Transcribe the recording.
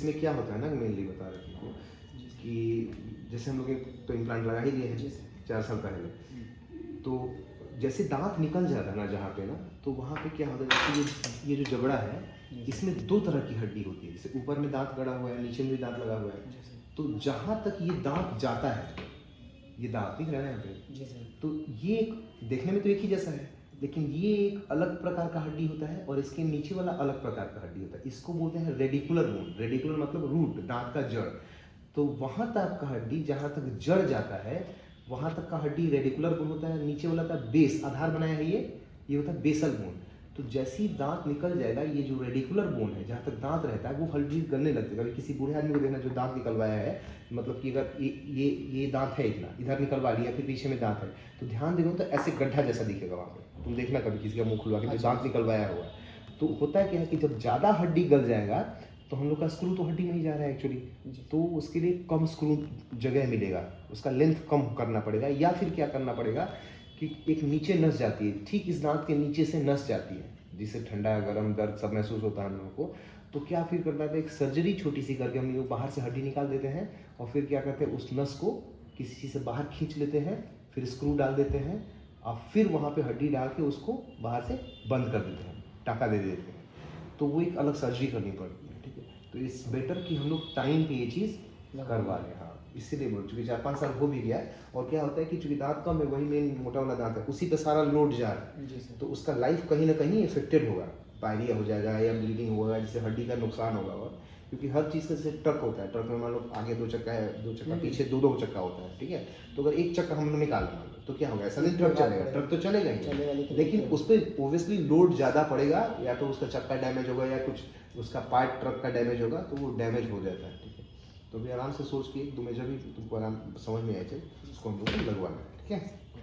इसमें क्या होता है ना, मेनली बता रहे थे आपको कि जैसे हम लोग तो इम्प्लांट लगा ही लिए हैं 4 साल पहले। तो जैसे दांत निकल जाता है ना जहाँ पे ना, तो वहाँ पे क्या होता है, जैसे ये जो जबड़ा है इसमें 2 तरह की हड्डी होती है। जैसे ऊपर में दांत गड़ा हुआ है, नीचे में भी दांत लगा हुआ है। तो जहाँ तक ये दांत जाता है, ये दांत दिख रहा है यहाँ पे, तो ये एक देखने में तो एक ही जैसा है, लेकिन ये एक अलग प्रकार का हड्डी होता है और इसके नीचे वाला अलग प्रकार का हड्डी होता है। इसको बोलते हैं रेडिकुलर बोन। रेडिकुलर मतलब रूट, दांत का जड़। तो वहाँ तक का हड्डी जहाँ तक जड़ जाता है वहाँ तक का हड्डी रेडिकुलर बोन होता है। नीचे वाला का बेस, आधार बनाया है ये होता है बेसल बोन। तो जैसे ही दांत निकल जाएगा, ये जो रेडिकुलर बोन है जहाँ तक दांत रहता है वो हड्डी गलने लगती है। कभी किसी बूढ़े आदमी को देखना जो दांत निकलवाया है, मतलब कि अगर ये दांत है इतना, इधर निकलवा लिया, फिर पीछे में दांत है, तो ध्यान देखो तो ऐसे गड्ढा जैसा दिखेगा वहाँ पे। तुम देखना कभी किसी का मुंह खुलवा के दांत निकलवाया हुआ है। तो होता क्या है कि जब ज़्यादा हड्डी गल जाएगा तो हम लोग का स्क्रू तो हड्डी में ही जा रहा है एक्चुअली, तो उसके लिए कम स्क्रू जगह मिलेगा, उसका लेंथ कम करना पड़ेगा। या फिर क्या करना पड़ेगा कि एक नीचे नस जाती है, ठीक इस दांत के नीचे से नस जाती है, जिससे ठंडा गर्म दर्द सब महसूस होता है हम लोगों को। तो क्या फिर करता है, एक सर्जरी छोटी सी करके हम लोग बाहर से हड्डी निकाल देते हैं और फिर क्या करते हैं, उस नस को किसी चीज़ से बाहर खींच लेते हैं, फिर स्क्रू डाल देते हैं और फिर वहाँ पे हड्डी डाल के उसको बाहर से बंद कर देते हैं, टाँका दे देते हैं। तो वो एक अलग सर्जरी करनी पड़ती है, ठीक है। तो इट्स बेटर कि हम लोग टाइम पे ये चीज़ करवा लें। हाँ, इसीलिए बोल, चूँकि 4-5 साल हो भी गया है। और क्या होता है कि चूँकि दांत कम है, वही मेन मोटा वाला दांत है, उसी पे सारा लोड जा रहा है, तो उसका लाइफ कहीं ना कहीं इफेक्टेड होगा, पायरिया हो जाएगा या ब्लीडिंग होगा, जिससे हड्डी का नुकसान होगा। और क्योंकि हर चीज़ का जैसे ट्रक होता है, ट्रक में मान लो आगे 2 चक्का है, 2 चक्का पीछे 2-2 चक्का होता है, ठीक है। तो अगर एक चक्का हम लोग निकाल मान लो तो क्या होगा, ऐसा नहीं ट्रक चलेगा, ट्रक तो चलेगा ही, लेकिन उस पर ओब्वियसली लोड ज़्यादा पड़ेगा, या तो उसका चक्का डैमेज होगा या कुछ उसका पार्ट ट्रक का डैमेज होगा, तो वो डैमेज हो जाता है, ठीक है। तो भी आराम से सोच के 1-2 मेजर भी तुमको आराम समझ में आए थे, उसको हम लोग लगवाना है, ठीक है।